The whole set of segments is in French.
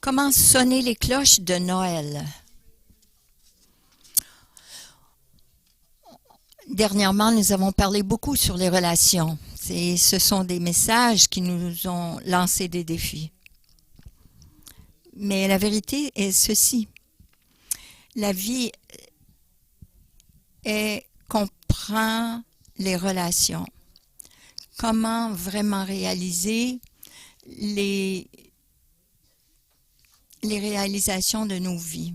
Comment sonner les cloches de Noël? Dernièrement, nous avons parlé beaucoup sur les relations. Ce sont des messages qui nous ont lancé des défis. Mais la vérité est ceci. La vie comprend les relations. Comment vraiment réaliser les réalisations de nos vies,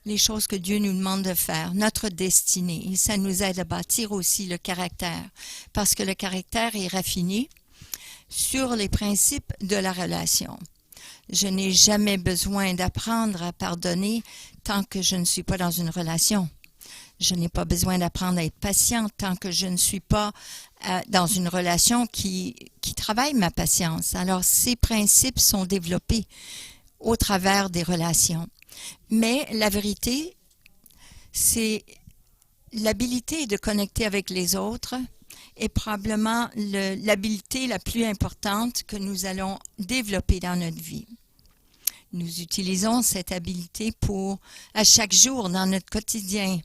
les choses que Dieu nous demande de faire, notre destinée. Et ça nous aide à bâtir aussi le caractère, parce que le caractère est raffiné sur les principes de la relation. Je n'ai jamais besoin d'apprendre à pardonner tant que je ne suis pas dans une relation. Je n'ai pas besoin d'apprendre à être patient tant que je ne suis pas dans une relation qui travaille ma patience. Alors, ces principes sont développés au travers des relations. Mais la vérité, c'est l'habilité de connecter avec les autres est probablement l'habilité la plus importante que nous allons développer dans notre vie. Nous utilisons cette habileté à chaque jour dans notre quotidien.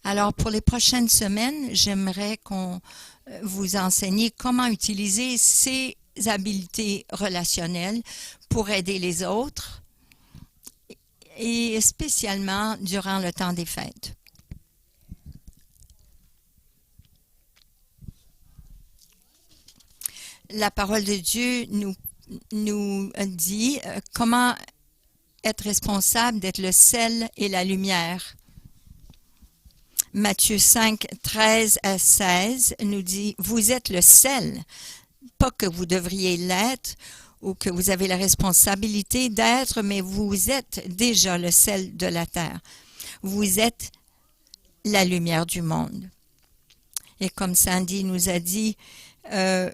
Alors, pour les prochaines semaines, j'aimerais qu'on vous enseigne comment utiliser ces habiletés relationnelles pour aider les autres et spécialement durant le temps des fêtes. La parole de Dieu nous dit comment être responsable d'être le sel et la lumière. Matthieu 5, 13 à 16 nous dit « Vous êtes le sel ». Pas que vous devriez l'être ou que vous avez la responsabilité d'être, mais vous êtes déjà le sel de la terre. Vous êtes la lumière du monde. Et comme Sandy nous a dit, de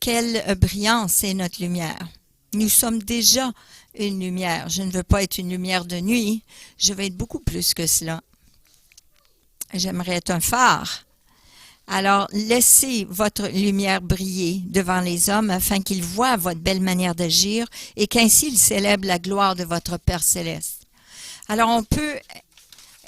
quelle brillance est notre lumière? Nous sommes déjà une lumière. Je ne veux pas être une lumière de nuit, je veux être beaucoup plus que cela. J'aimerais être un phare. Alors, laissez votre lumière briller devant les hommes afin qu'ils voient votre belle manière d'agir et qu'ainsi ils célèbrent la gloire de votre Père céleste. Alors, on peut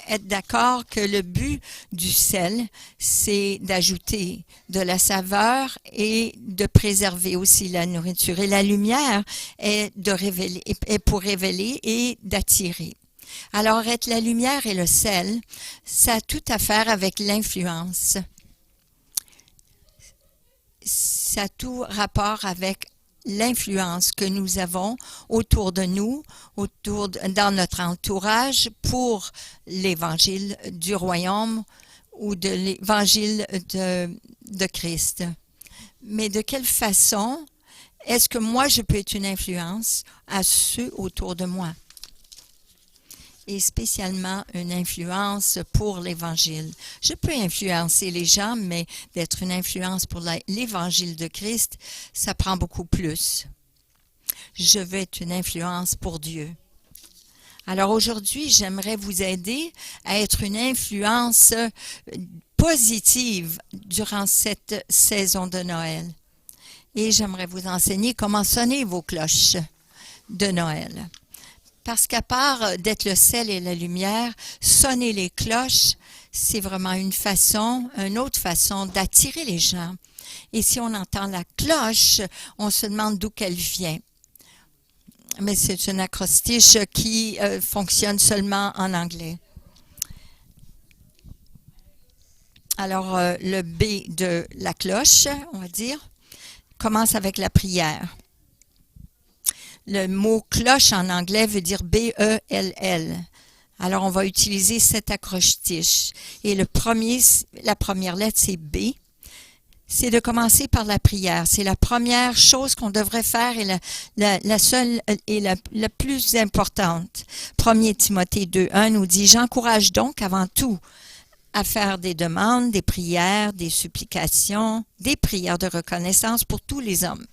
être d'accord que le but du sel, c'est d'ajouter de la saveur et de préserver aussi la nourriture. Et la lumière est pour révéler et d'attirer. Alors, être la lumière et le sel, ça a tout à faire avec l'influence. Ça a tout rapport avec l'influence que nous avons autour de nous, dans notre entourage pour l'évangile du royaume ou de l'évangile de Christ. Mais de quelle façon est-ce que moi je peux être une influence à ceux autour de moi? Et spécialement une influence pour l'Évangile. Je peux influencer les gens, mais d'être une influence pour l'Évangile de Christ, ça prend beaucoup plus. Je veux être une influence pour Dieu. Alors aujourd'hui, j'aimerais vous aider à être une influence positive durant cette saison de Noël. Et j'aimerais vous enseigner comment sonner vos cloches de Noël. Parce qu'à part d'être le sel et la lumière, sonner les cloches, c'est vraiment une autre façon d'attirer les gens. Et si on entend la cloche, on se demande d'où qu'elle vient. Mais c'est un acrostiche qui fonctionne seulement en anglais. Alors, le B de la cloche, on va dire, commence avec la prière. Le mot cloche en anglais veut dire B-E-L-L. Alors, on va utiliser cet acrostiche. Et la première lettre, c'est B. C'est de commencer par la prière. C'est la première chose qu'on devrait faire et la seule et la plus importante. 1 Timothée 2:1 nous dit « J'encourage donc avant tout à faire des demandes, des prières, des supplications, des prières de reconnaissance pour tous les hommes. »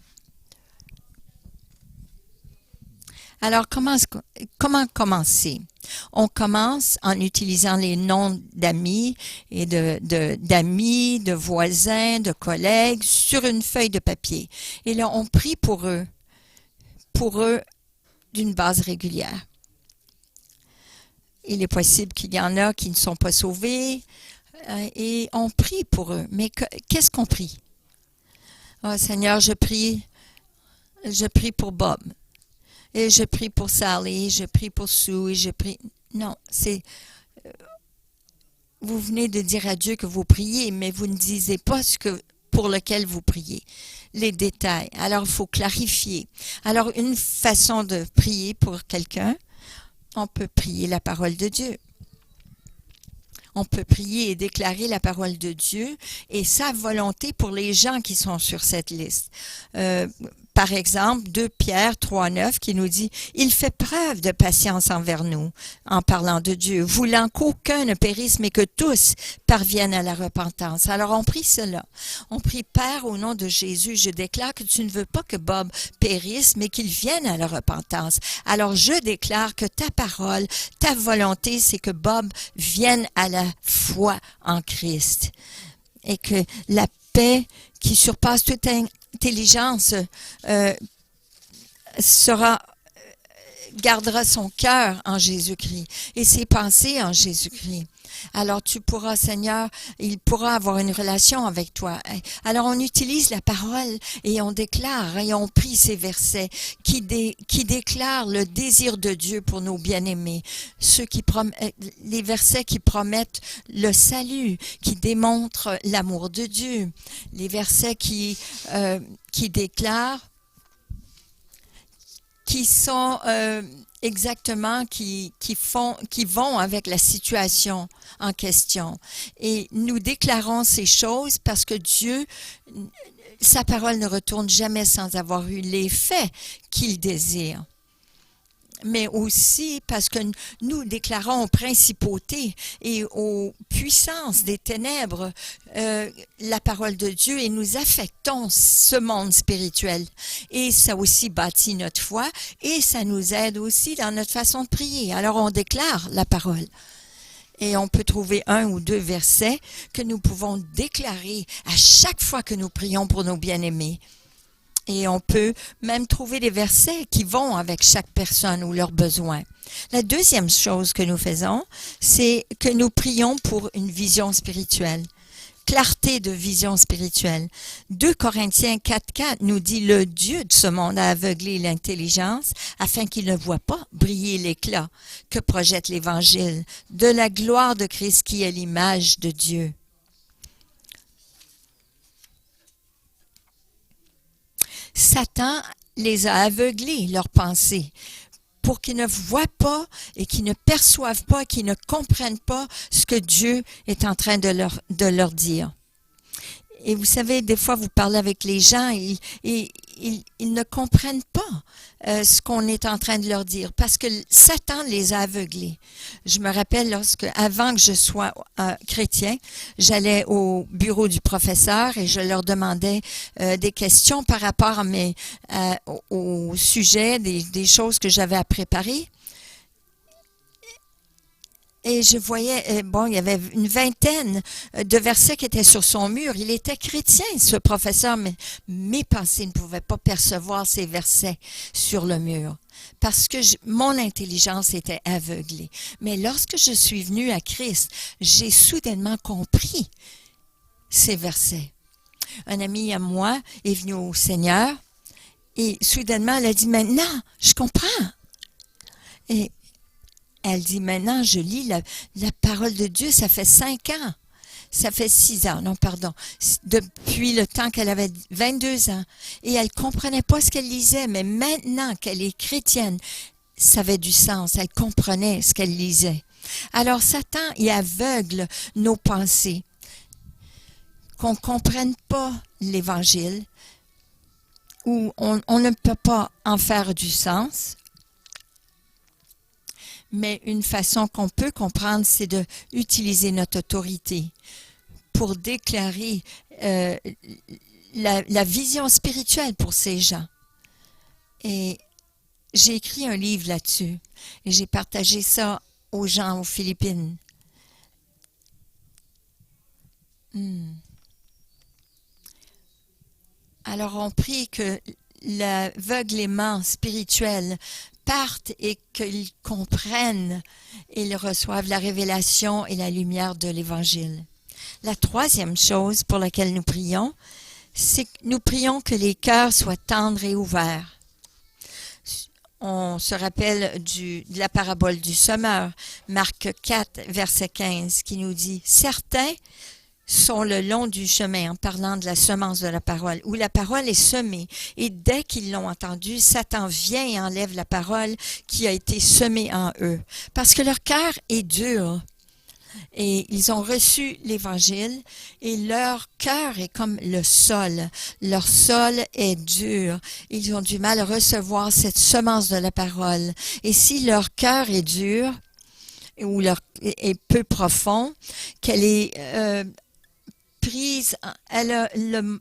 Alors, comment commencer? On commence en utilisant les noms d'amis et d'amis, de voisins, de collègues sur une feuille de papier. Et là, on prie pour eux d'une base régulière. Il est possible qu'il y en a qui ne sont pas sauvés et on prie pour eux. Mais qu'est-ce qu'on prie? Oh Seigneur, je prie pour Bob. Et je prie pour Sally, je prie pour Sue, et je prie... Non, c'est... Vous venez de dire à Dieu que vous priez, mais vous ne disiez pas ce que pour lequel vous priez, les détails. Alors, il faut clarifier. Alors, une façon de prier pour quelqu'un, on peut prier la parole de Dieu. On peut prier et déclarer la parole de Dieu et sa volonté pour les gens qui sont sur cette liste. Par exemple, 2 Pierre 3,9 qui nous dit « Il fait preuve de patience envers nous, en parlant de Dieu, voulant qu'aucun ne périsse, mais que tous parviennent à la repentance. » Alors, on prie cela. On prie, Père, au nom de Jésus, je déclare que tu ne veux pas que Bob périsse, mais qu'il vienne à la repentance. Alors, je déclare que ta parole, ta volonté, c'est que Bob vienne à la foi en Christ. Et que la paix qui surpasse toute intelligence gardera son cœur en Jésus-Christ et ses pensées en Jésus-Christ. Alors tu pourras, Seigneur, il pourra avoir une relation avec toi. Alors on utilise la parole et on déclare et on prie ces versets qui déclarent le désir de Dieu pour nos bien-aimés. Les versets qui promettent le salut, qui démontrent l'amour de Dieu. Les versets qui déclarent qui sont exactement, qui vont avec la situation en question. Et nous déclarons ces choses parce que Dieu, sa parole ne retourne jamais sans avoir eu l'effet qu'il désire. Mais aussi parce que nous déclarons aux principautés et aux puissances des ténèbres la parole de Dieu et nous affectons ce monde spirituel. Et ça aussi bâtit notre foi et ça nous aide aussi dans notre façon de prier. Alors on déclare la parole. Et on peut trouver 1 ou 2 versets que nous pouvons déclarer à chaque fois que nous prions pour nos bien-aimés. Et on peut même trouver des versets qui vont avec chaque personne ou leurs besoins. La deuxième chose que nous faisons, c'est que nous prions pour une vision spirituelle. Clarté de vision spirituelle. 2 Corinthiens 4,4 nous dit « Le Dieu de ce monde a aveuglé l'intelligence afin qu'il ne voie pas briller l'éclat que projette l'Évangile de la gloire de Christ qui est l'image de Dieu. » Satan les a aveuglés, leurs pensées, pour qu'ils ne voient pas et qu'ils ne perçoivent pas, qu'ils ne comprennent pas ce que Dieu est en train de leur dire. Et vous savez, des fois, vous parlez avec les gens et ils ne comprennent pas ce qu'on est en train de leur dire parce que Satan les a aveuglés. Je me rappelle avant que je sois chrétien, j'allais au bureau du professeur et je leur demandais des questions par rapport au sujet des choses que j'avais à préparer. Et je voyais, il y avait une vingtaine de versets qui étaient sur son mur. Il était chrétien, ce professeur, mais mes pensées ne pouvaient pas percevoir ces versets sur le mur parce que mon intelligence était aveuglée. Mais lorsque je suis venue à Christ, j'ai soudainement compris ces versets. Un ami à moi est venu au Seigneur et soudainement, elle a dit « Maintenant, je comprends. » Et elle dit, maintenant, je lis la parole de Dieu, ça fait 5 ans. Ça fait 6 ans, non, pardon. Depuis le temps qu'elle avait 22 ans. Et elle ne comprenait pas ce qu'elle lisait, mais maintenant qu'elle est chrétienne, ça avait du sens. Elle comprenait ce qu'elle lisait. Alors, Satan, il aveugle nos pensées. Qu'on ne comprenne pas l'Évangile, ou on ne peut pas en faire du sens. Mais une façon qu'on peut comprendre, c'est d'utiliser notre autorité pour déclarer la vision spirituelle pour ces gens. Et j'ai écrit un livre là-dessus et j'ai partagé ça aux gens aux Philippines. Alors on prie que l'aveuglement spirituel partent et qu'ils comprennent et ils reçoivent la révélation et la lumière de l'Évangile. La troisième chose pour laquelle nous prions, c'est que nous prions que les cœurs soient tendres et ouverts. On se rappelle de la parabole du semeur, Marc 4, verset 15, qui nous dit « Certains sont le long du chemin » en parlant de la semence de la parole, où la parole est semée. Et dès qu'ils l'ont entendue, Satan vient et enlève la parole qui a été semée en eux. Parce que leur cœur est dur. Et ils ont reçu l'Évangile et leur cœur est comme le sol. Leur sol est dur. Ils ont du mal à recevoir cette semence de la parole. Et si leur cœur est dur ou est peu profond, qu'elle est prise,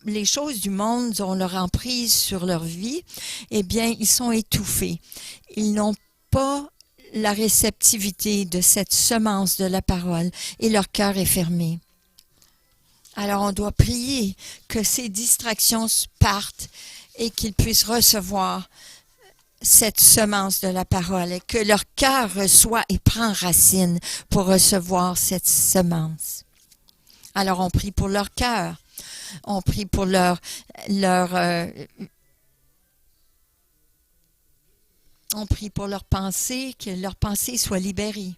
les choses du monde ont leur emprise sur leur vie, eh bien, ils sont étouffés. Ils n'ont pas la réceptivité de cette semence de la parole et leur cœur est fermé. Alors on doit prier que ces distractions partent et qu'ils puissent recevoir cette semence de la parole et que leur cœur reçoit et prend racine pour recevoir cette semence. Alors on prie pour leur cœur, on prie pour on prie pour leurs pensées, que leurs pensées soient libérées.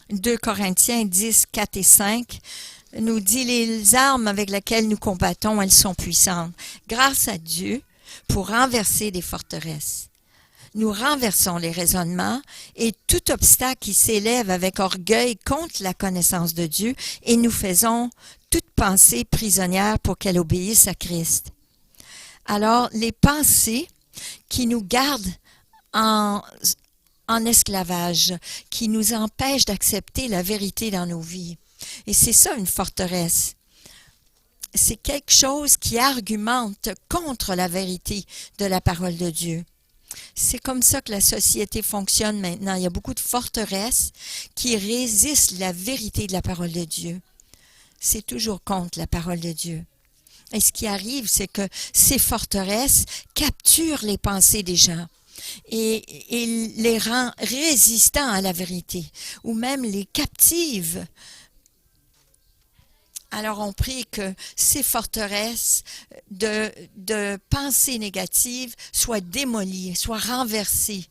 2 Corinthiens 10, 4 et 5 nous dit « Les armes avec lesquelles nous combattons, elles sont puissantes, grâce à Dieu, pour renverser des forteresses. Nous renversons les raisonnements et tout obstacle qui s'élève avec orgueil contre la connaissance de Dieu et nous faisons toute pensée prisonnière pour qu'elle obéisse à Christ. » Alors, les pensées qui nous gardent en esclavage, qui nous empêchent d'accepter la vérité dans nos vies. Et c'est ça une forteresse. C'est quelque chose qui argumente contre la vérité de la parole de Dieu. C'est comme ça que la société fonctionne maintenant. Il y a beaucoup de forteresses qui résistent la vérité de la parole de Dieu. C'est toujours contre la parole de Dieu. Et ce qui arrive, c'est que ces forteresses capturent les pensées des gens et les rend résistants à la vérité, ou même les captivent. Alors on prie que ces forteresses de pensées négatives soient démolies, soient renversées,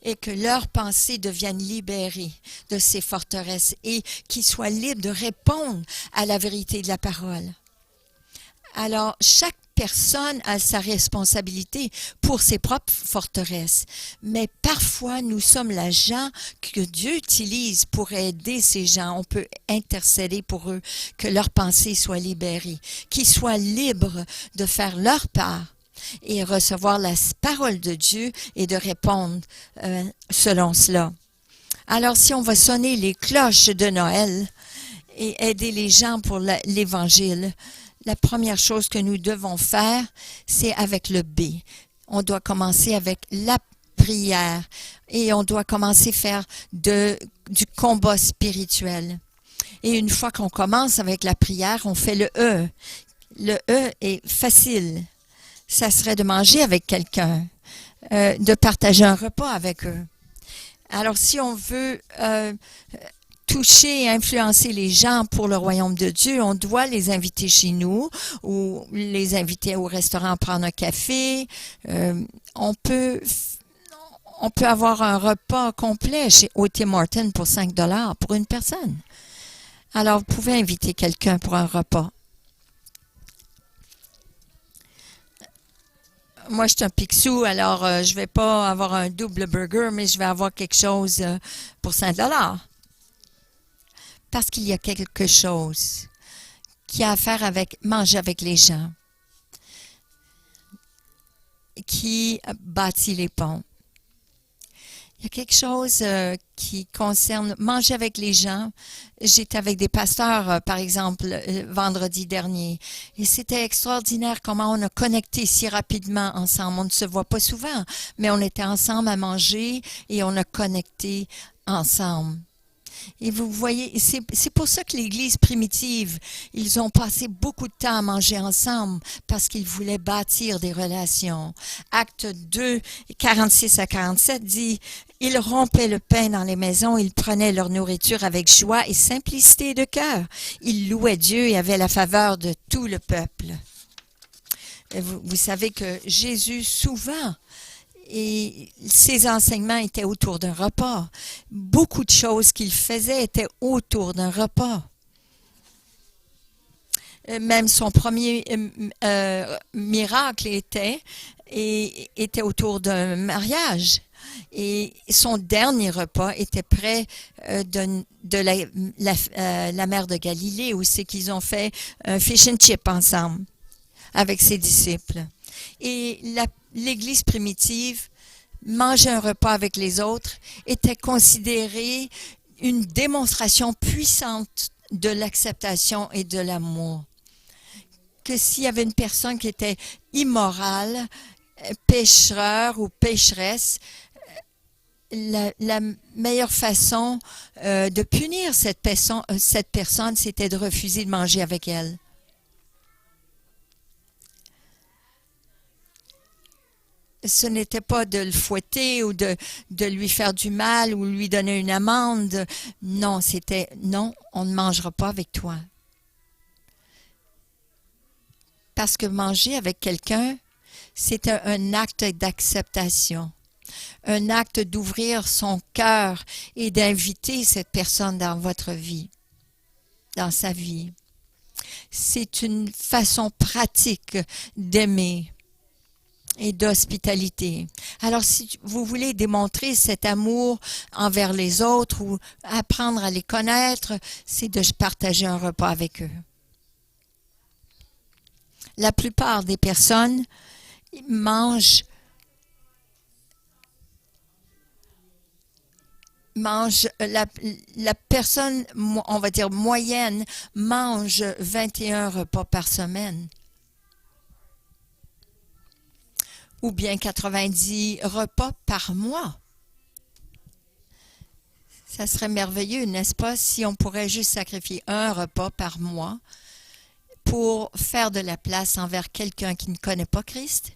et que leurs pensées deviennent libérées de ces forteresses et qu'ils soient libres de répondre à la vérité de la parole. Alors, chaque personne a sa responsabilité pour ses propres forteresses. Mais parfois, nous sommes l'agent que Dieu utilise pour aider ces gens. On peut intercéder pour eux, que leurs pensées soient libérées, qu'ils soient libres de faire leur part et recevoir la parole de Dieu et de répondre selon cela. Alors, si on va sonner les cloches de Noël et aider les gens pour l'Évangile, la première chose que nous devons faire, c'est avec le B. On doit commencer avec la prière et on doit commencer à faire du combat spirituel. Et une fois qu'on commence avec la prière, on fait le E. Le E est facile. Ça serait de manger avec quelqu'un, de partager un repas avec eux. Alors, si on veut toucher et influencer les gens pour le royaume de Dieu, on doit les inviter chez nous ou les inviter au restaurant à prendre un café. On peut avoir un repas complet au Tim Hortons pour 5 $ pour une personne. Alors, vous pouvez inviter quelqu'un pour un repas. Moi, je suis un picsou, alors je ne vais pas avoir un double burger, mais je vais avoir quelque chose pour 5 $. Parce qu'il y a quelque chose qui a à faire avec manger avec les gens, qui bâtit les ponts. Il y a quelque chose qui concerne manger avec les gens. J'étais avec des pasteurs, par exemple, vendredi dernier. Et c'était extraordinaire comment on a connecté si rapidement ensemble. On ne se voit pas souvent, mais on était ensemble à manger et on a connecté ensemble. Et vous voyez, c'est pour ça que l'Église primitive, ils ont passé beaucoup de temps à manger ensemble parce qu'ils voulaient bâtir des relations. Acte 2, 46 à 47 dit, « Ils rompaient le pain dans les maisons, ils prenaient leur nourriture avec joie et simplicité de cœur. Ils louaient Dieu et avaient la faveur de tout le peuple. » Vous savez que Jésus, souvent, et ses enseignements étaient autour d'un repas. Beaucoup de choses qu'il faisait étaient autour d'un repas. Même son premier miracle était autour d'un mariage. Et son dernier repas était près de la mer de Galilée, où c'est qu'ils ont fait un fish and chip ensemble avec ses disciples. Et l'Église primitive, manger un repas avec les autres, était considérée une démonstration puissante de l'acceptation et de l'amour. Que s'il y avait une personne qui était immorale, péchereur ou pécheresse, la meilleure façon de punir cette personne, c'était de refuser de manger avec elle. Ce n'était pas de le fouetter ou de lui faire du mal ou lui donner une amende. Non, c'était non, on ne mangera pas avec toi. Parce que manger avec quelqu'un, c'est un acte d'acceptation, un acte d'ouvrir son cœur et d'inviter cette personne dans votre vie, dans sa vie. C'est une façon pratique d'aimer et d'hospitalité. Alors, si vous voulez démontrer cet amour envers les autres ou apprendre à les connaître, c'est de partager un repas avec eux. La plupart des personnes mangent la personne, on va dire moyenne, mange 21 repas par semaine. Ou bien 90 repas par mois. Ça serait merveilleux, n'est-ce pas, si on pourrait juste sacrifier un repas par mois pour faire de la place envers quelqu'un qui ne connaît pas Christ,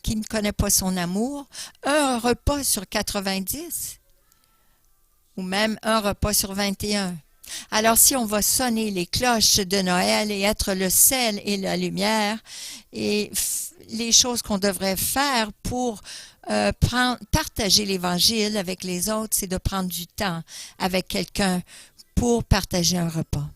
qui ne connaît pas son amour, un repas sur 90, ou même un repas sur 21. Alors, si on va sonner les cloches de Noël et être le sel et la lumière, et les choses qu'on devrait faire pour partager l'Évangile avec les autres, c'est de prendre du temps avec quelqu'un pour partager un repas.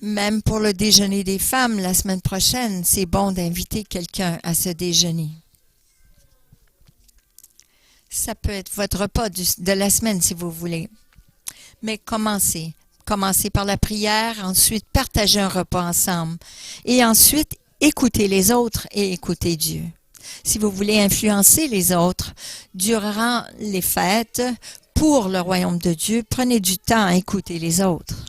Même pour le déjeuner des femmes, la semaine prochaine, c'est bon d'inviter quelqu'un à ce déjeuner. Ça peut être votre repas de la semaine, si vous voulez. Mais commencez. Commencez par la prière, ensuite partagez un repas ensemble. Et ensuite, écoutez les autres et écoutez Dieu. Si vous voulez influencer les autres durant les fêtes pour le royaume de Dieu, prenez du temps à écouter les autres.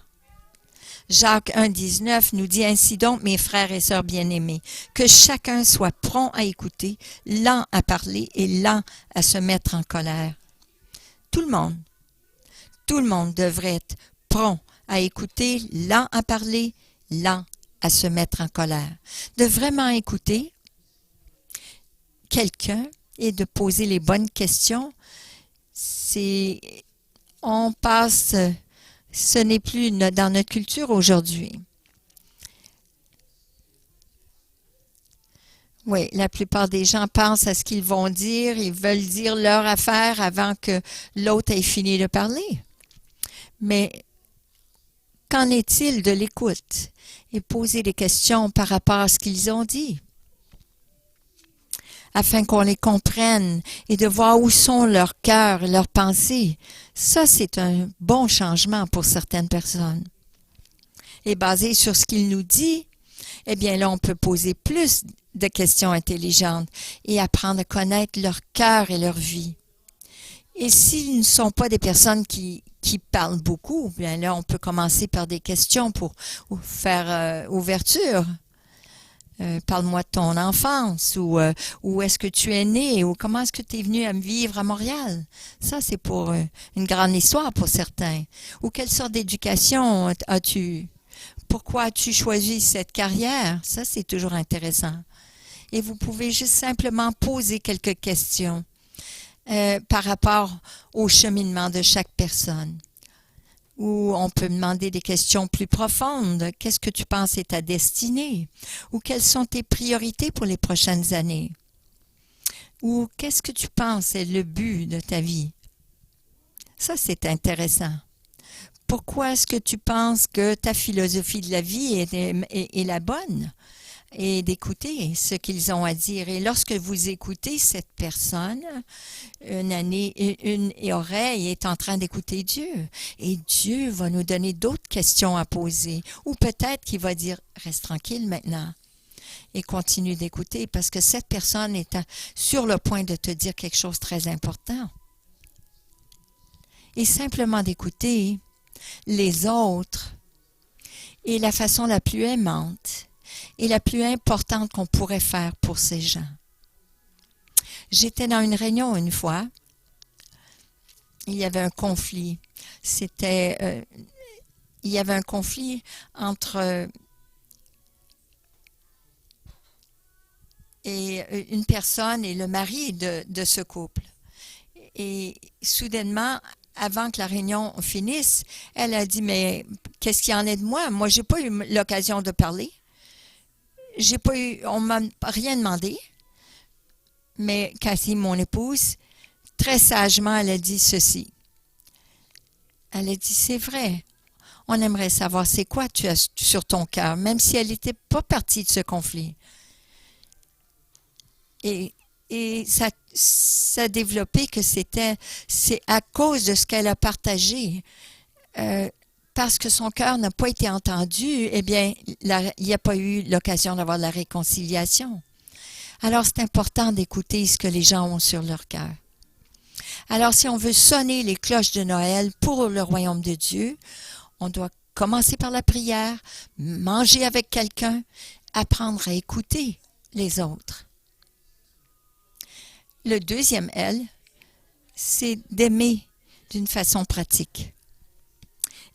Jacques 1,19 nous dit ainsi donc, mes frères et sœurs bien-aimés, que chacun soit prompt à écouter, lent à parler et lent à se mettre en colère. Tout le monde devrait être prompt à écouter, lent à parler, lent à se mettre en colère. De vraiment écouter quelqu'un et de poser les bonnes questions, on passe... Ce n'est plus dans notre culture aujourd'hui. Oui, la plupart des gens pensent à ce qu'ils vont dire, ils veulent dire leur affaire avant que l'autre ait fini de parler. Mais qu'en est-il de l'écoute? Et poser des questions par rapport à ce qu'ils ont dit, afin qu'on les comprenne et de voir où sont leurs cœurs et leurs pensées. Ça, c'est un bon changement pour certaines personnes. Et basé sur ce qu'il nous dit, eh bien là, on peut poser plus de questions intelligentes et apprendre à connaître leur cœur et leur vie. Et s'ils ne sont pas des personnes qui parlent beaucoup, bien là, on peut commencer par des questions pour faire ouverture. Parle-moi de ton enfance ou où est-ce que tu es né ou comment est-ce que tu es venu à vivre à Montréal. Ça, c'est pour une grande histoire pour certains. Ou quelle sorte d'éducation as-tu? Pourquoi as-tu choisi cette carrière? Ça, c'est toujours intéressant. Et vous pouvez juste simplement poser quelques questions par rapport au cheminement de chaque personne. Ou on peut demander des questions plus profondes. Qu'est-ce que tu penses est ta destinée? Ou quelles sont tes priorités pour les prochaines années? Ou qu'est-ce que tu penses est le but de ta vie? Ça, c'est intéressant. Pourquoi est-ce que tu penses que ta philosophie de la vie est la bonne? Et d'écouter ce qu'ils ont à dire. Et lorsque vous écoutez cette personne, une oreille est en train d'écouter Dieu. Et Dieu va nous donner d'autres questions à poser. Ou peut-être qu'il va dire, reste tranquille maintenant. Et continue d'écouter parce que cette personne est sur le point de te dire quelque chose de très important. Et simplement d'écouter les autres est la façon la plus aimante et la plus importante qu'on pourrait faire pour ces gens. J'étais dans une réunion une fois. Il y avait un conflit. Il y avait un conflit entre une personne et le mari de ce couple. Et soudainement, avant que la réunion finisse, elle a dit, mais qu'est-ce qu'il y en est de moi? Moi, j'ai pas eu l'occasion de parler. On m'a rien demandé. Mais Cathy, mon épouse, très sagement, elle a dit ceci. Elle a dit, c'est vrai. On aimerait savoir c'est quoi tu as sur ton cœur, même si elle n'était pas partie de ce conflit. Et ça a développé que c'est à cause de ce qu'elle a partagé, parce que son cœur n'a pas été entendu, eh bien, il n'y a pas eu l'occasion d'avoir de la réconciliation. Alors, c'est important d'écouter ce que les gens ont sur leur cœur. Alors, si on veut sonner les cloches de Noël pour le royaume de Dieu, on doit commencer par la prière, manger avec quelqu'un, apprendre à écouter les autres. Le deuxième L, c'est d'aimer d'une façon pratique.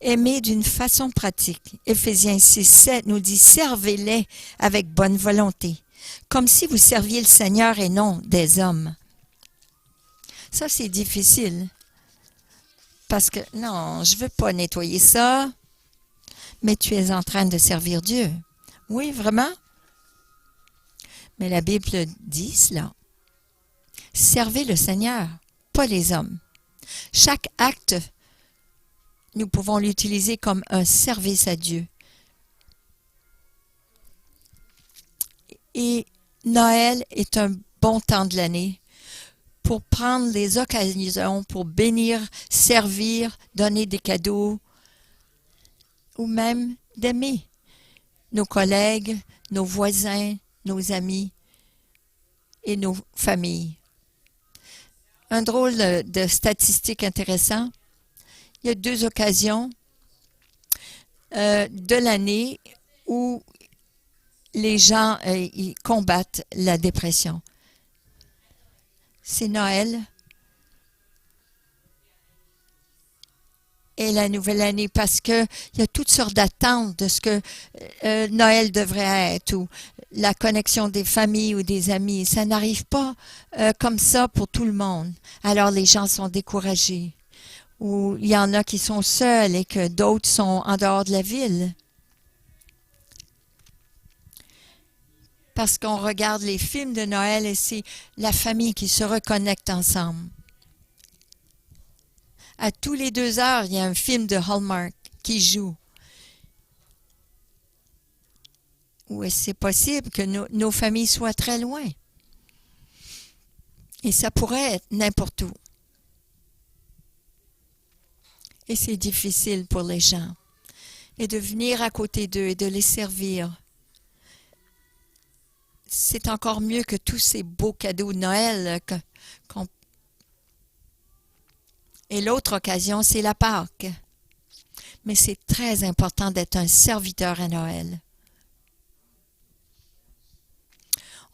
Aimer d'une façon pratique. Éphésiens 6:7 nous dit « Servez-les avec bonne volonté, comme si vous serviez le Seigneur et non des hommes. » Ça, c'est difficile. Parce que, non, je ne veux pas nettoyer ça, mais tu es en train de servir Dieu. Oui, vraiment? Mais la Bible dit cela. Servez le Seigneur, pas les hommes. Chaque acte, nous pouvons l'utiliser comme un service à Dieu. Et Noël est un bon temps de l'année pour prendre les occasions pour bénir, servir, donner des cadeaux ou même d'aimer nos collègues, nos voisins, nos amis et nos familles. Un drôle de statistique intéressant. Il y a 2 occasions de l'année où les gens ils combattent la dépression. C'est Noël et la nouvelle année parce que il y a toutes sortes d'attentes de ce que Noël devrait être ou la connexion des familles ou des amis. Ça n'arrive pas comme ça pour tout le monde. Alors les gens sont découragés. Ou il y en a qui sont seuls et que d'autres sont en dehors de la ville. Parce qu'on regarde les films de Noël et c'est la famille qui se reconnecte ensemble. À tous les 2 heures, il y a un film de Hallmark qui joue. Ou c'est possible que nos familles soient très loin. Et ça pourrait être n'importe où. Et c'est difficile pour les gens. Et de venir à côté d'eux et de les servir. C'est encore mieux que tous ces beaux cadeaux de Noël. Et l'autre occasion, c'est la Pâque. Mais c'est très important d'être un serviteur à Noël.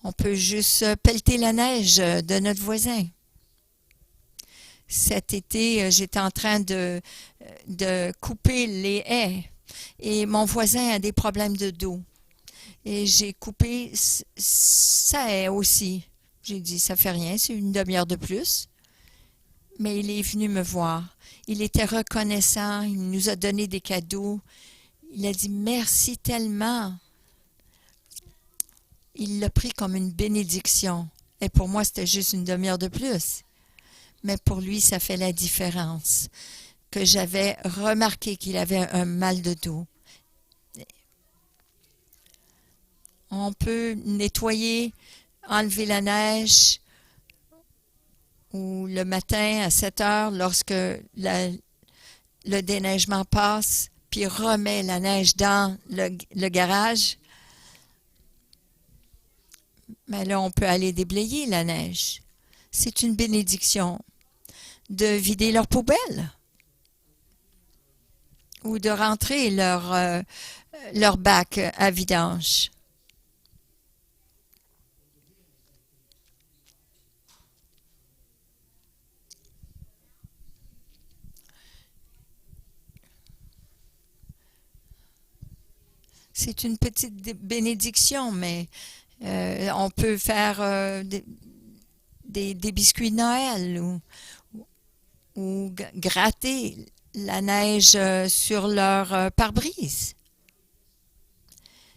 On peut juste pelleter la neige de notre voisin. Cet été, j'étais en train de couper les haies et mon voisin a des problèmes de dos. Et j'ai coupé sa haie aussi. J'ai dit, ça fait rien, c'est une demi-heure de plus. Mais il est venu me voir. Il était reconnaissant, il nous a donné des cadeaux. Il a dit, merci tellement. Il l'a pris comme une bénédiction. Et pour moi, c'était juste une demi-heure de plus. Mais pour lui, ça fait la différence. Que j'avais remarqué qu'il avait un mal de dos. On peut nettoyer, enlever la neige, ou le matin à 7 heures, lorsque le déneigement passe, puis remet la neige dans le garage. Mais là, on peut aller déblayer la neige. C'est une bénédiction de vider leur poubelle ou de rentrer leur bac à vidange. C'est une petite bénédiction, mais on peut faire des biscuits de Noël ou gratter la neige sur leur pare-brise.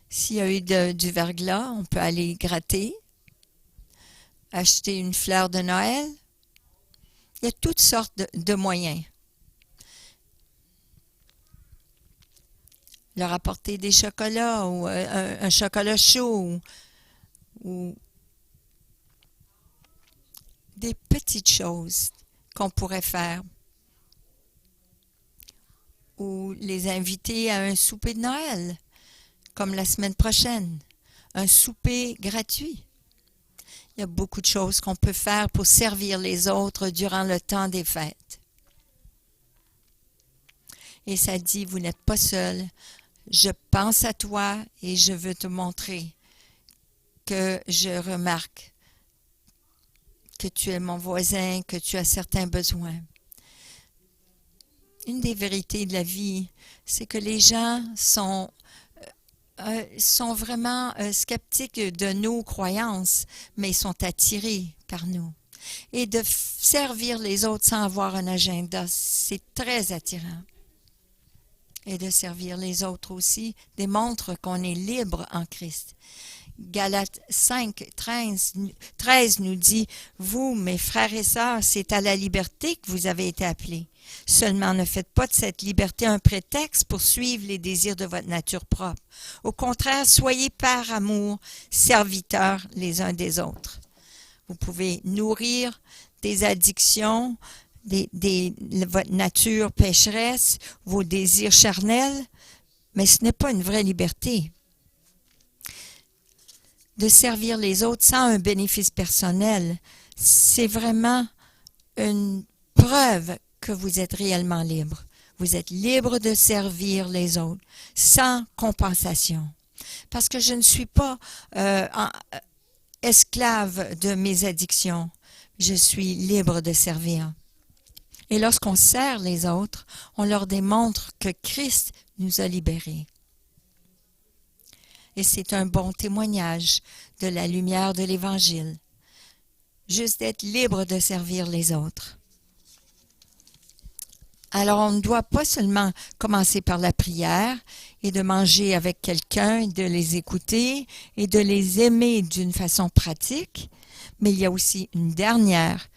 S'il y a eu du verglas, on peut aller gratter, acheter une fleur de Noël. Il y a toutes sortes de moyens. Leur apporter des chocolats ou un chocolat chaud ou des petites choses qu'on pourrait faire. Ou les inviter à un souper de Noël, comme la semaine prochaine. Un souper gratuit. Il y a beaucoup de choses qu'on peut faire pour servir les autres durant le temps des fêtes. Et ça dit, vous n'êtes pas seul. Je pense à toi et je veux te montrer que je remarque que tu es mon voisin, que tu as certains besoins. Une des vérités de la vie, c'est que les gens sont vraiment sceptiques de nos croyances, mais ils sont attirés par nous. Et de servir les autres sans avoir un agenda, c'est très attirant. Et de servir les autres aussi démontre qu'on est libre en Christ. Galates 5, 13 nous dit, « Vous, mes frères et sœurs, c'est à la liberté que vous avez été appelés. Seulement ne faites pas de cette liberté un prétexte pour suivre les désirs de votre nature propre. Au contraire, soyez par amour serviteurs les uns des autres. » Vous pouvez nourrir des addictions, votre nature pécheresse, vos désirs charnels, mais ce n'est pas une vraie liberté. De servir les autres sans un bénéfice personnel, c'est vraiment une preuve que vous êtes réellement libre. Vous êtes libre de servir les autres sans compensation. Parce que je ne suis pas esclave de mes addictions. Je suis libre de servir. Et lorsqu'on sert les autres, on leur démontre que Christ nous a libérés. Et c'est un bon témoignage de la lumière de l'Évangile. Juste d'être libre de servir les autres. Alors, on ne doit pas seulement commencer par la prière et de manger avec quelqu'un, de les écouter et de les aimer d'une façon pratique, mais il y a aussi une dernière,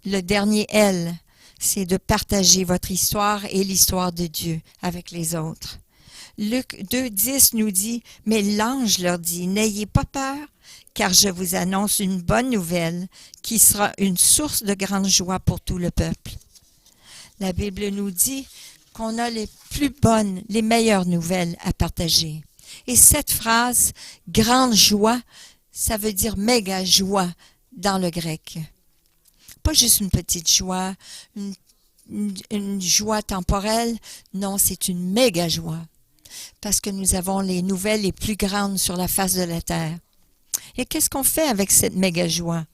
le dernier L, c'est de partager votre histoire et l'histoire de Dieu avec les autres. Luc 2,10 nous dit, « Mais l'ange leur dit, n'ayez pas peur, car je vous annonce une bonne nouvelle qui sera une source de grande joie pour tout le peuple. » La Bible nous dit qu'on a les plus bonnes, les meilleures nouvelles à partager. Et cette phrase, « grande joie », ça veut dire méga joie dans le grec. Pas juste une petite joie, une joie temporelle, non, c'est une méga joie. Parce que nous avons les nouvelles les plus grandes sur la face de la terre. Et qu'est-ce qu'on fait avec cette méga joie?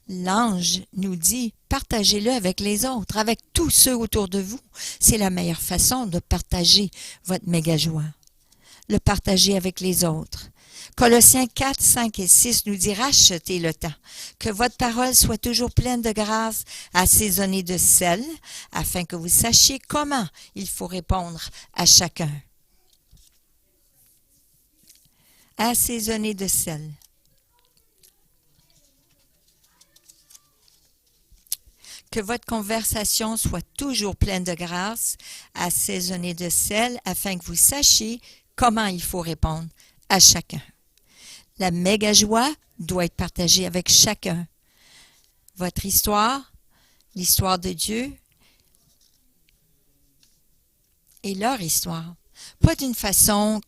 L'ange nous dit, partagez-le avec les autres, avec tous ceux autour de vous. C'est la meilleure façon de partager votre méga joie. Le partager avec les autres. Colossiens 4, 5 et 6 nous dit, rachetez le temps. Que votre parole soit toujours pleine de grâce, assaisonnée de sel, afin que vous sachiez comment il faut répondre à chacun. Assaisonnée de sel. Que votre conversation soit toujours pleine de grâce, assaisonnée de sel, afin que vous sachiez comment il faut répondre à chacun. La méga joie doit être partagée avec chacun. Votre histoire, l'histoire de Dieu et leur histoire. Pas d'une façon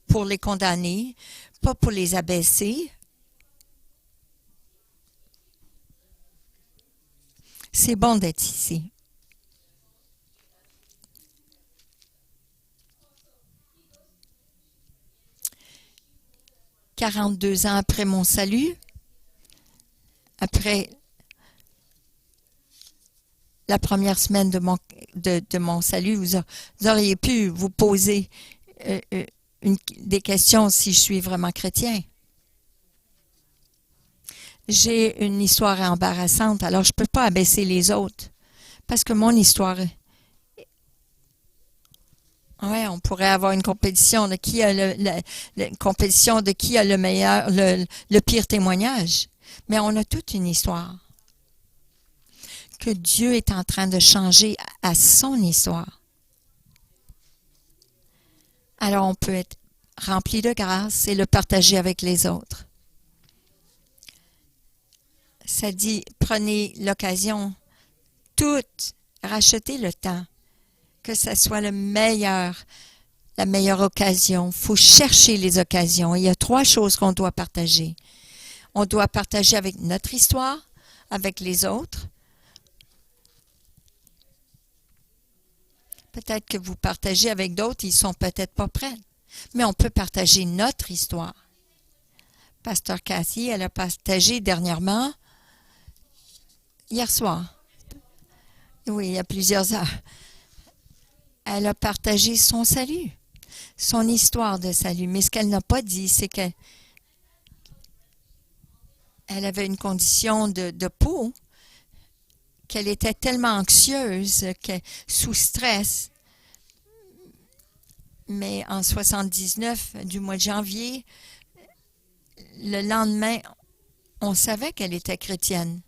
pour les condamner, pas pour les abaisser. C'est bon d'être ici. « 42 ans après mon salut, après la première semaine de mon salut, vous auriez pu vous poser des questions si je suis vraiment chrétien. J'ai une histoire embarrassante, alors je ne peux pas abaisser les autres, parce que mon histoire... Oui, on pourrait avoir une compétition de qui a compétition de qui a le meilleur, le pire témoignage. Mais on a toute une histoire que Dieu est en train de changer à son histoire. Alors on peut être rempli de grâce et le partager avec les autres. Ça dit, prenez l'occasion, rachetez le temps. Que ce soit la meilleure occasion. Il faut chercher les occasions. Il y a 3 choses qu'on doit partager. On doit partager avec notre histoire, avec les autres. Peut-être que vous partagez avec d'autres, ils ne sont peut-être pas prêts. Mais on peut partager notre histoire. Pasteur Cathy, elle a partagé dernièrement, hier soir. Oui, il y a plusieurs heures. Elle a partagé son salut, son histoire de salut. Mais ce qu'elle n'a pas dit, c'est qu'elle avait une condition de peau, qu'elle était tellement anxieuse, sous stress. Mais en 79, du mois de janvier, le lendemain, on savait qu'elle était chrétienne.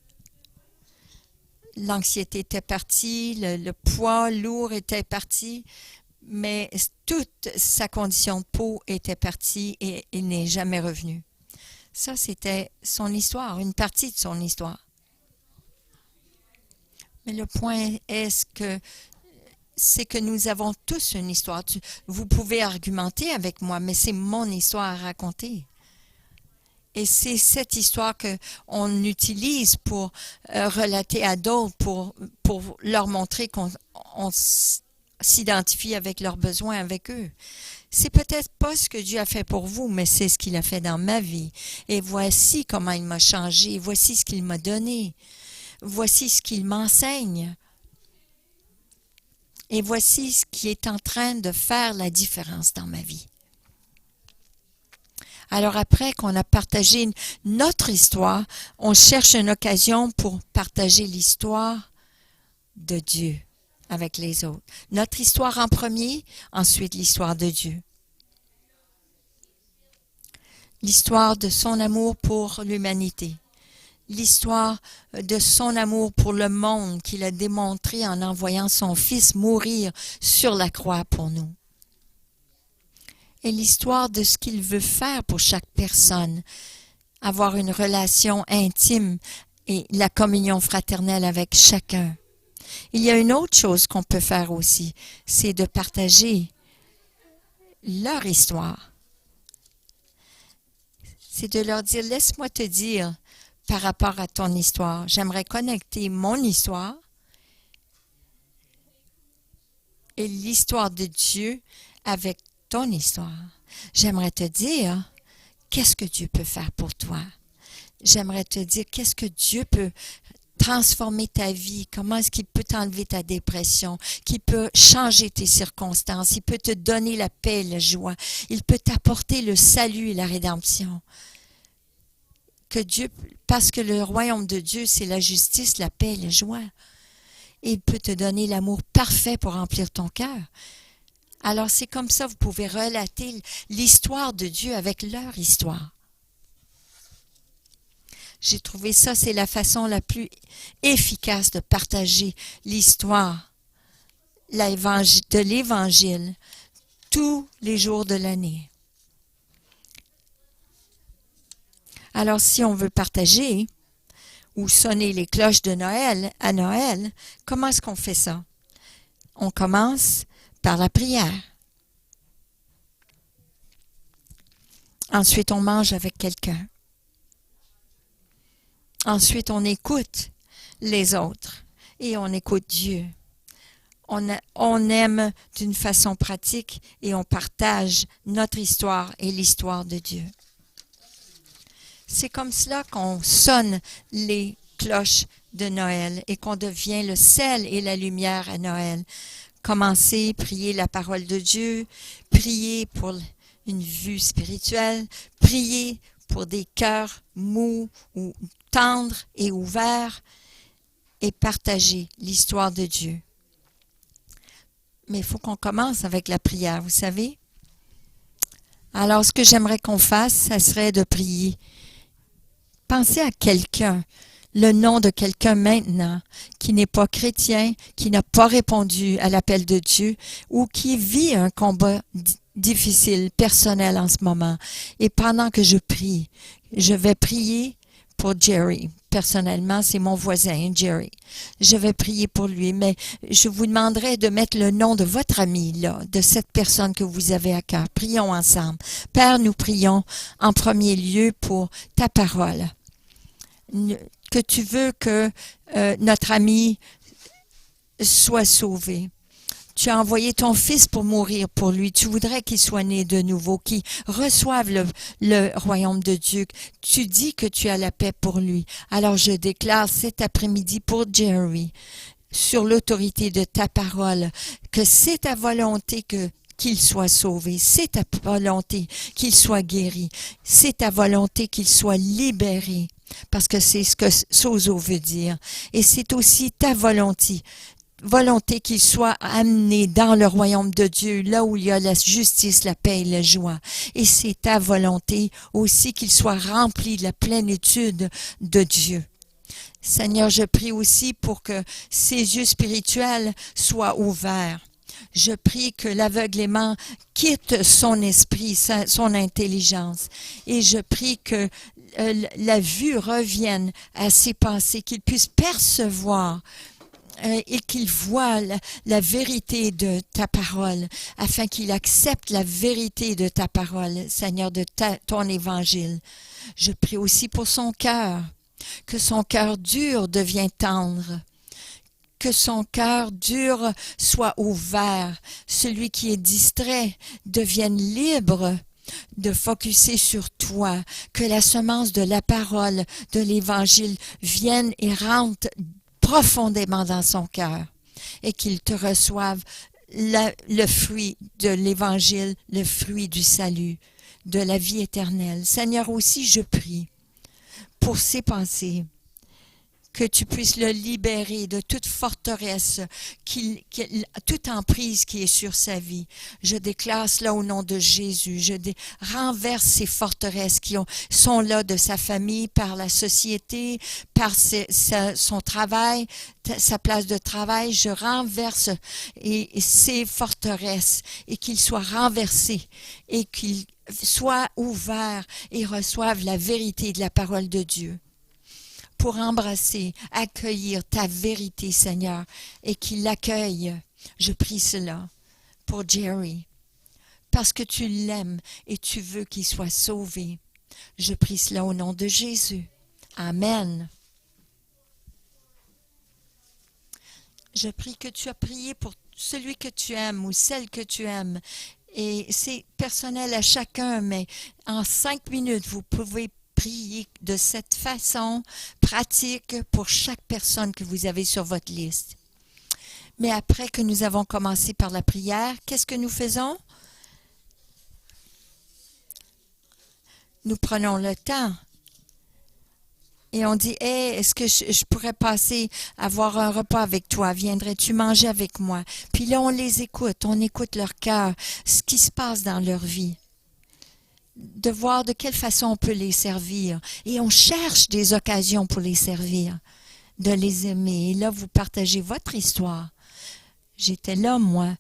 L'anxiété était partie, le poids lourd était parti, mais toute sa condition de peau était partie et il n'est jamais revenu. Ça, c'était son histoire, une partie de son histoire. Mais le point c'est que nous avons tous une histoire. Vous pouvez argumenter avec moi, mais c'est mon histoire à raconter. Et c'est cette histoire qu'on utilise pour relater à d'autres, pour leur montrer qu'on s'identifie avec leurs besoins, avec eux. C'est peut-être pas ce que Dieu a fait pour vous, mais c'est ce qu'il a fait dans ma vie. Et voici comment il m'a changé, voici ce qu'il m'a donné, voici ce qu'il m'enseigne. Et voici ce qui est en train de faire la différence dans ma vie. Alors après qu'on a partagé notre histoire, on cherche une occasion pour partager l'histoire de Dieu avec les autres. Notre histoire en premier, ensuite l'histoire de Dieu. L'histoire de son amour pour l'humanité. L'histoire de son amour pour le monde qu'il a démontré en envoyant son Fils mourir sur la croix pour nous. Et l'histoire de ce qu'il veut faire pour chaque personne, avoir une relation intime et la communion fraternelle avec chacun. Il y a une autre chose qu'on peut faire aussi, c'est de partager leur histoire. C'est de leur dire, laisse-moi te dire par rapport à ton histoire. J'aimerais connecter mon histoire et l'histoire de Dieu avec ton histoire. J'aimerais te dire qu'est-ce que Dieu peut faire pour toi? J'aimerais te dire, qu'est-ce que Dieu peut transformer ta vie? Comment est-ce qu'il peut t'enlever ta dépression? Qu'il peut changer tes circonstances? Il peut te donner la paix et la joie. Il peut t'apporter le salut et la rédemption. Que Dieu, parce que le royaume de Dieu, c'est la justice, la paix et la joie. Et il peut te donner l'amour parfait pour remplir ton cœur. Alors c'est comme ça, vous pouvez relater l'histoire de Dieu avec leur histoire. J'ai trouvé ça, c'est la façon la plus efficace de partager l'histoire de l'Évangile tous les jours de l'année. Alors, si on veut partager ou sonner les cloches de Noël à Noël, comment est-ce qu'on fait ça? On commence par la prière. Ensuite, on mange avec quelqu'un. Ensuite, on écoute les autres et on écoute Dieu. On aime d'une façon pratique et on partage notre histoire et l'histoire de Dieu. C'est comme cela qu'on sonne les cloches de Noël et qu'on devient le sel et la lumière à Noël. Commencez, priez la parole de Dieu, priez pour une vue spirituelle, priez pour des cœurs mous ou tendres et ouverts et partagez l'histoire de Dieu. Mais il faut qu'on commence avec la prière, vous savez. Alors, ce que j'aimerais qu'on fasse, ça serait de prier. Pensez à quelqu'un, le nom de quelqu'un maintenant qui n'est pas chrétien, qui n'a pas répondu à l'appel de Dieu ou qui vit un combat difficile, personnel en ce moment. Et pendant que je prie, je vais prier pour Jerry. Personnellement, c'est mon voisin, Jerry. Je vais prier pour lui, mais je vous demanderai de mettre le nom de votre ami, là, de cette personne que vous avez à cœur. Prions ensemble. Père, nous prions en premier lieu pour ta parole. Que tu veux que notre ami soit sauvé. Tu as envoyé ton fils pour mourir pour lui. Tu voudrais qu'il soit né de nouveau, qu'il reçoive le royaume de Dieu. Tu dis que tu as la paix pour lui. Alors je déclare cet après-midi pour Jerry, sur l'autorité de ta parole, que c'est ta volonté qu'il soit sauvé. C'est ta volonté qu'il soit guéri. C'est ta volonté qu'il soit libéré. Parce que c'est ce que sozo veut dire. Et c'est aussi ta volonté qu'il soit amené dans le royaume de Dieu, là où il y a la justice, la paix et la joie. Et c'est ta volonté aussi qu'il soit rempli de la plénitude de Dieu. Seigneur, je prie aussi pour que ses yeux spirituels soient ouverts. Je prie que l'aveuglement quitte son esprit, son intelligence. Et je prie que la vue revienne à ses pensées, qu'il puisse percevoir et qu'il voit la vérité de ta parole, afin qu'il accepte la vérité de ta parole, Seigneur, de ton évangile. Je prie aussi pour son cœur, que son cœur dur devienne tendre, que son cœur dur soit ouvert, celui qui est distrait devienne libre de focusser sur toi, que la semence de la parole, de l'évangile vienne et rentre profondément dans son cœur et qu'il te reçoive le fruit de l'évangile, le fruit du salut, de la vie éternelle. Seigneur, aussi je prie pour ses pensées, que tu puisses le libérer de toute forteresse, toute emprise qui est sur sa vie. Je déclare cela au nom de Jésus. Je renverse ces forteresses qui sont là de sa famille, par la société, par son travail, sa place de travail. Je renverse ces forteresses et qu'ils soient renversés et qu'ils soient ouverts et reçoivent la vérité de la parole de Dieu, pour embrasser, accueillir ta vérité, Seigneur, et qu'il l'accueille. Je prie cela pour Jerry, parce que tu l'aimes et tu veux qu'il soit sauvé. Je prie cela au nom de Jésus. Amen. Je prie que tu as prié pour celui que tu aimes ou celle que tu aimes Et c'est personnel à chacun, mais en 5 minutes, vous pouvez prier de cette façon pratique pour chaque personne que vous avez sur votre liste. Mais après que nous avons commencé par la prière, qu'est-ce que nous faisons? Nous prenons le temps et on dit, hey, est-ce que je pourrais passer, avoir un repas avec toi? Viendrais-tu manger avec moi? Puis là, on les écoute, on écoute leur cœur, ce qui se passe dans leur vie, de voir de quelle façon on peut les servir. Et on cherche des occasions pour les servir, de les aimer. Et là, vous partagez votre histoire. J'étais là, moi.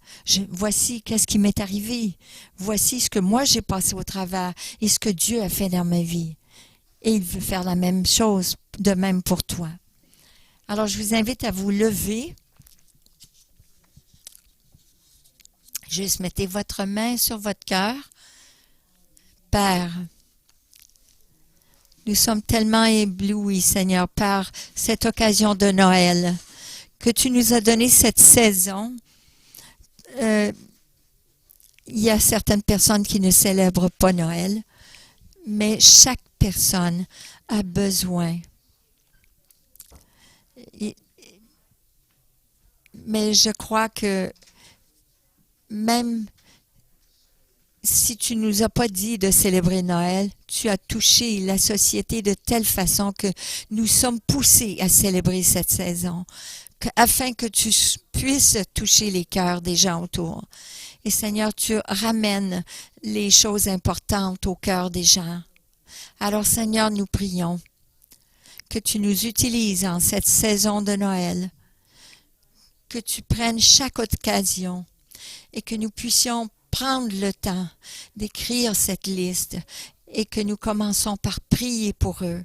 Voici qu'est-ce qui m'est arrivé. Voici ce que moi j'ai passé au travers et ce que Dieu a fait dans ma vie. Et il veut faire la même chose, de même pour toi. Alors, je vous invite à vous lever. Juste mettez votre main sur votre cœur. Père, nous sommes tellement éblouis, Seigneur, par cette occasion de Noël, que tu nous as donné cette saison. Il y a certaines personnes qui ne célèbrent pas Noël, mais chaque personne a besoin. Mais je crois que même si tu ne nous as pas dit de célébrer Noël, tu as touché la société de telle façon que nous sommes poussés à célébrer cette saison, afin que tu puisses toucher les cœurs des gens autour. Et Seigneur, tu ramènes les choses importantes au cœur des gens. Alors Seigneur, nous prions que tu nous utilises en cette saison de Noël, que tu prennes chaque occasion et que nous puissions prendre le temps d'écrire cette liste et que nous commençons par prier pour eux.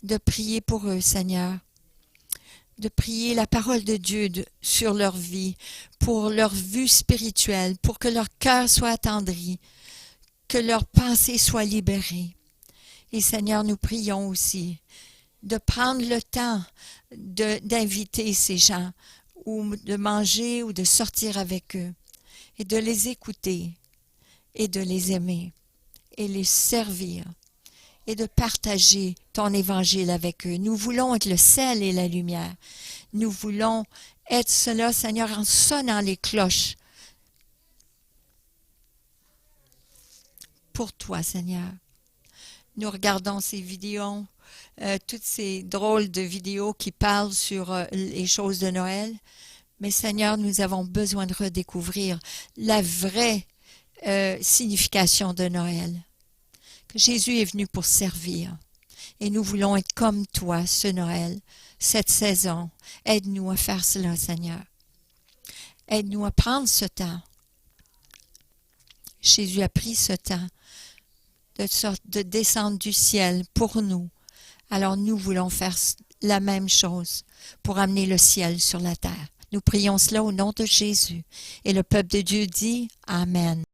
De prier pour eux, Seigneur. De prier la parole de Dieu sur leur vie, pour leur vue spirituelle, pour que leur cœur soit attendri, que leurs pensées soient libérées. Et Seigneur, nous prions aussi de prendre le temps d'inviter ces gens ou de manger ou de sortir avec eux et de les écouter et de les aimer et les servir et de partager ton évangile avec eux. Nous voulons être le sel et la lumière. Nous voulons être cela, Seigneur, en sonnant les cloches pour toi, Seigneur. Nous regardons ces vidéos, toutes ces drôles de vidéos qui parlent sur les choses de Noël. Mais Seigneur, nous avons besoin de redécouvrir la vraie signification de Noël. Que Jésus est venu pour servir. Et nous voulons être comme toi ce Noël, cette saison. Aide-nous à faire cela, Seigneur. Aide-nous à prendre ce temps. Jésus a pris ce temps de descendre du ciel pour nous. Alors nous voulons faire la même chose pour amener le ciel sur la terre. Nous prions cela au nom de Jésus. Et le peuple de Dieu dit Amen.